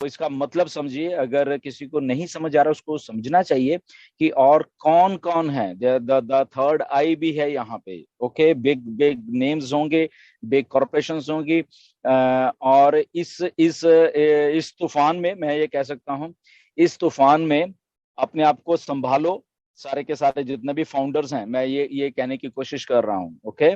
तो इसका मतलब समझिए, अगर किसी को नहीं समझ आ रहा उसको समझना चाहिए कि और कौन कौन है। द थर्ड आई भी है यहाँ पे। ओके, बिग बिग नेम्स होंगे, बिग कॉरपोरेशंस होंगी। और इस तूफान में मैं ये कह सकता हूँ, इस तूफान में अपने आप को संभालो। सारे के सारे जितने भी फाउंडर्स हैं, मैं ये कहने की कोशिश कर रहा हूँ। ओके,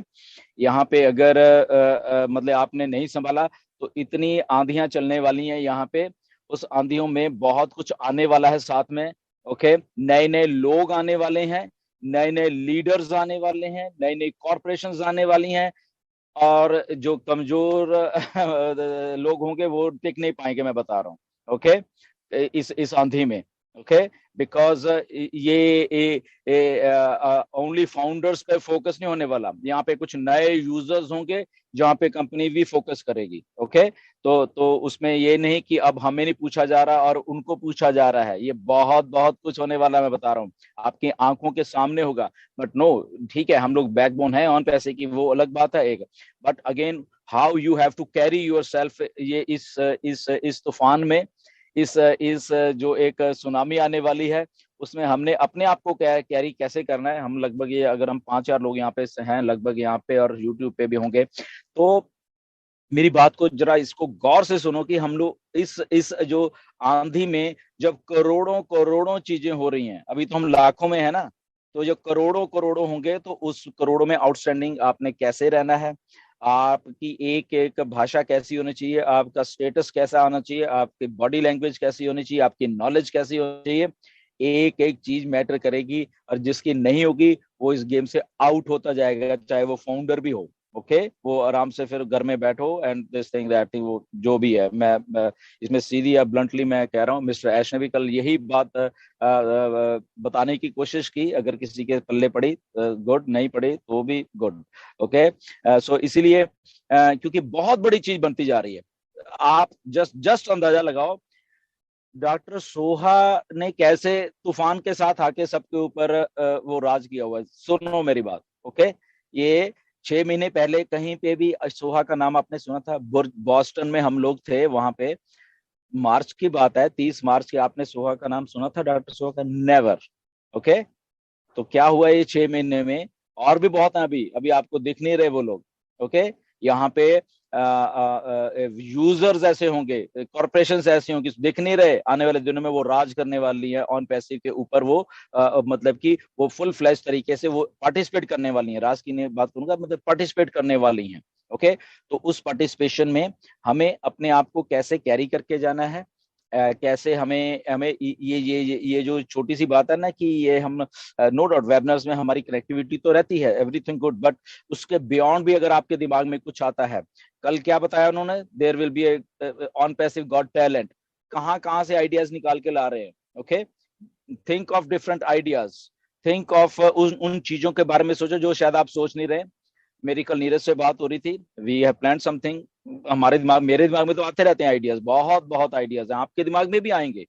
यहाँ पे अगर मतलब आपने नहीं संभाला तो इतनी आंधियां चलने वाली हैं यहाँ पे। उस आंधियों में बहुत कुछ आने वाला है साथ में। ओके, नए नए लोग आने वाले हैं, नए नए लीडर्स आने वाले हैं, नई नई कॉरपोरेशंस आने वाली हैं। और जो कमजोर लोग होंगे वो टिक नहीं पाएंगे, मैं बता रहा हूँ। ओके, इस आंधी में। ओके, बिकॉज ये ओनली फाउंडर्स पे फोकस नहीं होने वाला, यहाँ पे कुछ नए यूजर्स होंगे जहाँ पे कंपनी भी फोकस करेगी। ओके, तो उसमें ये नहीं कि अब हमें नहीं पूछा जा रहा और उनको पूछा जा रहा है। ये बहुत बहुत कुछ होने वाला है, मैं बता रहा हूँ, आपकी आंखों के सामने होगा। बट नो, ठीक है, हम लोग बैकबोन है ऑन पैसे की, वो अलग बात है एक। But again, how you have to carry yourself ये इस तूफान में, इस जो एक सुनामी आने वाली है, उसमें हमने अपने आप को कैरी कैसे करना है। हम लगभग, ये अगर हम 5-4 लोग यहाँ पे हैं लगभग यहाँ पे, और यूट्यूब पे भी होंगे, तो मेरी बात को जरा इसको गौर से सुनो कि हम लोग इस जो आंधी में, जब करोड़ों करोड़ों चीजें हो रही हैं, अभी तो हम लाखों में है ना, तो जो करोड़ों करोड़ों होंगे, तो उस करोड़ों में आउटस्टैंडिंग आपने कैसे रहना है, आपकी एक एक भाषा कैसी होनी चाहिए, आपका स्टेटस कैसा आना चाहिए, आपकी बॉडी लैंग्वेज कैसी होनी चाहिए, आपकी नॉलेज कैसी होनी चाहिए। एक एक चीज मैटर करेगी, और जिसकी नहीं होगी वो इस गेम से आउट होता जाएगा, चाहे वो फाउंडर भी हो। ओके, वो आराम से फिर घर में बैठो and this thing that thing, वो जो भी है। मैं इसमें सीधी या ब्लंटली मैं कह रहा हूँ, मिस्टर ऐश ने भी कल यही बात बताने की कोशिश की। अगर किसी के पल्ले पड़ी गुड, नहीं पड़ी तो भी गुड। ओके, सो इसीलिए क्योंकि बहुत बड़ी चीज बनती जा रही है। आप जस्ट जस्ट अंदाजा लगाओ, डॉक्टर सोहा ने कैसे तूफान के साथ आके सबके ऊपर वो राज किया हुआ है। सुनो मेरी बात। ओके, ये 6 महीने पहले कहीं पे भी सोहा का नाम आपने सुना था? बॉस्टन में हम लोग थे वहां पे, मार्च की बात है, 30 मार्च की, आपने सोहा का नाम सुना था, डॉक्टर सोहा का? नेवर। ओके, तो क्या हुआ ये 6 महीने में? और भी बहुत है, अभी अभी आपको दिख नहीं रहे वो लोग। ओके, यहाँ पे यूजर्स ऐसे होंगे, कॉरपोरेशन ऐसे होंगे, दिख नहीं रहे, आने वाले दिनों में वो राज करने वाली है ऑन पैसिव के ऊपर। वो मतलब कि वो फुल फ्लैश तरीके से वो पार्टिसिपेट करने वाली है, राज की नहीं बात करूंगा, मतलब पार्टिसिपेट करने वाली हैं। ओके, तो उस पार्टिसिपेशन में हमें अपने आप को कैसे कैरी करके जाना है, कैसे हमें हमें ये जो छोटी सी बात है ना, कि ये हम नो डाउट वेबनर्स में हमारी कनेक्टिविटी तो रहती है, एवरीथिंग गुड, बट उसके बियॉन्ड भी अगर आपके दिमाग में कुछ आता है, कल क्या बताया उन्होंने, there will be on passive got talent. कहाँ कहाँ से आइडियाज निकाल के ला रहे हैं। Okay, think of different ideas, think of उन चीजों के बारे में सोचो जो शायद आप सोच नहीं रहे। मेरी कल नीरज से बात हो रही थी, वी हैव प्लान समथिंग। हमारे दिमाग, मेरे दिमाग में तो आते रहते हैं आइडियाज, बहुत बहुत आइडियाज हैं, आपके दिमाग में भी आएंगे,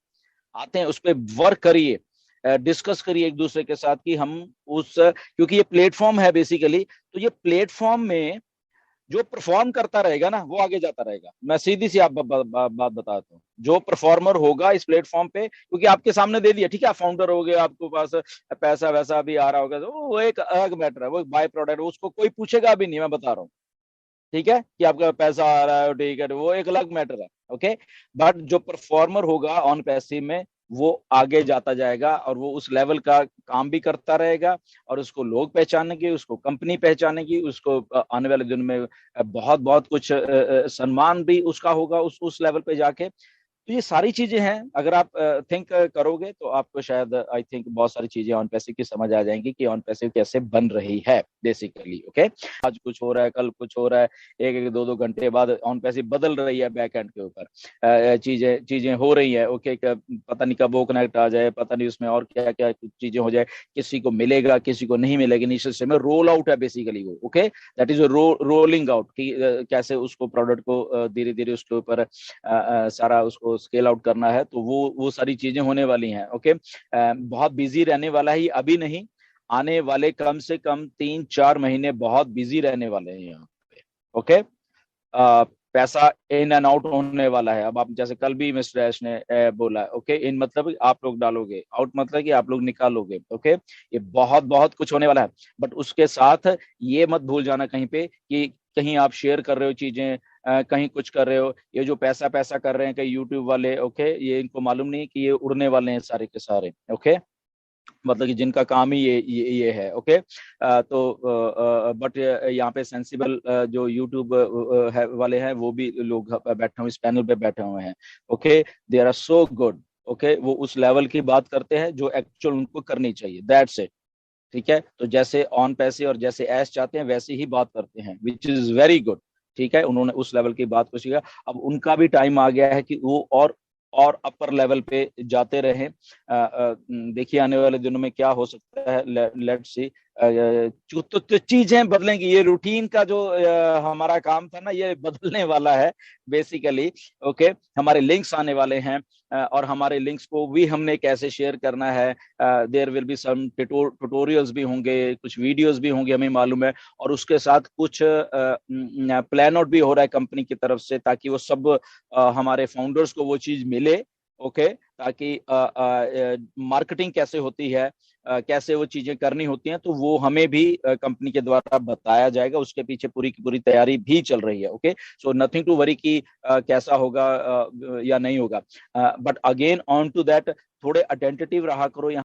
आते हैं। उस पर वर्क करिए, डिस्कस करिए एक दूसरे के साथ कि हम उस, क्योंकि ये प्लेटफॉर्म है बेसिकली, तो ये प्लेटफॉर्म में जो परफॉर्म करता रहेगा ना वो आगे जाता रहेगा। मैं सीधी सी आप बात बताता हूँ, जो परफॉर्मर होगा इस प्लेटफॉर्म पे, क्योंकि आपके सामने दे दिया, ठीक है, फाउंडर हो गए, आपके पास पैसा वैसा भी आ रहा होगा, तो वो एक अलग मैटर है, वो बाय प्रोडक्ट, उसको कोई पूछेगा भी नहीं, मैं बता रहा हूँ। ठीक है, कि आपका पैसा आ रहा है, ठीक है, वो एक अलग मैटर है। ओके, बट जो परफॉर्मर होगा ऑन पैसिव में, वो आगे जाता जाएगा, और वो उस लेवल का काम भी करता रहेगा, और उसको लोग पहचानेंगे, उसको कंपनी पहचानेगी, उसको आने वाले दिन में बहुत बहुत कुछ सम्मान भी उसका होगा उस लेवल पे जाके। तो ये सारी चीजें हैं, अगर आप थिंक करोगे तो आपको शायद, आई थिंक, बहुत सारी चीजें ऑन पैसिव की समझ आ जाएंगी कि ऑन पैसिव कैसे बन रही है बेसिकली। ओके, आज कुछ हो रहा है, कल कुछ हो रहा है, एक एक 2-2 घंटे बाद ऑन पैसिव बदल रही है बैक एंड के ऊपर, चीजें चीजें हो रही है। ओके, पता नहीं कब वो कनेक्ट आ जाए, पता नहीं उसमें और क्या क्या चीजें हो जाए, किसी को मिलेगा किसी को नहीं मिलेगा। इनिशियल स्टेज में रोल आउट है बेसिकली वो। Okay, that is rolling out, कि कैसे उसको प्रोडक्ट को धीरे धीरे उसके ऊपर सारा उसको स्केल आउट करना है, तो वो सारी चीजें होने वाली हैं। ओके, बहुत बिजी रहने वाला ही, अभी नहीं, आने वाले कम से कम 3-4 महीने बहुत बिजी रहने वाले हैं यहाँ पे। ओके, पैसा इन एंड आउट होने वाला है। अब आप जैसे कल भी मिस्टर ऐश ने बोला, ओके, इन मतलब आप लोग डालोगे, आउट मतलब कि आप लोग निकालोगे, ओके। ये बहुत बहुत कुछ होने वाला है। बट उसके साथ ये मत भूल जाना कहीं पे कि कहीं आप शेयर कर रहे हो चीजें, कहीं कुछ कर रहे हो, ये जो पैसा पैसा कर रहे हैं कहीं यूट्यूब वाले, ओके, ये इनको मालूम नहीं कि ये उड़ने वाले हैं सारे के सारे, ओके। मतलब कि जिनका काम ही ये है, ओके। तो बट यहाँ पे सेंसिबल जो यूट्यूब वाले हैं वो भी लोग बैठे हुए इस पैनल पे बैठे हुए हैं, okay. They are so good, okay. वो उस लेवल की बात करते हैं जो एक्चुअल उनको करनी चाहिए, दैट्स इट। ठीक है, तो जैसे ऑन पैसे और जैसे ऐश चाहते हैं वैसे ही बात करते हैं, विच इज वेरी गुड। ठीक है, उन्होंने उस लेवल की बात को सीखा। अब उनका भी टाइम आ गया है कि वो और अपर लेवल पे जाते रहें। देखिए आने वाले दिनों में क्या हो सकता है, लेट्स सी। तो चीजें बदलेंगी, ये रूटीन का जो हमारा काम था ना, ये बदलने वाला है बेसिकली, ओके। हमारे लिंक्स आने वाले हैं, और हमारे लिंक्स को भी हमने कैसे शेयर करना है, there will be some tutorials भी होंगे, कुछ वीडियोस भी होंगे, हमें मालूम है। और उसके साथ कुछ प्लान आउट भी हो रहा है कंपनी की तरफ से, ताकि वो सब हमारे फाउंडर्स को वो चीज मिले, ओके। ताकि मार्केटिंग कैसे होती है, कैसे वो चीजें करनी होती हैं, तो वो हमें भी कंपनी के द्वारा बताया जाएगा। उसके पीछे पूरी की पूरी तैयारी भी चल रही है, okay. So nothing to worry कि कैसा होगा या नहीं होगा। But again on to that, थोड़े अटेंटिव रहा करो यहाँ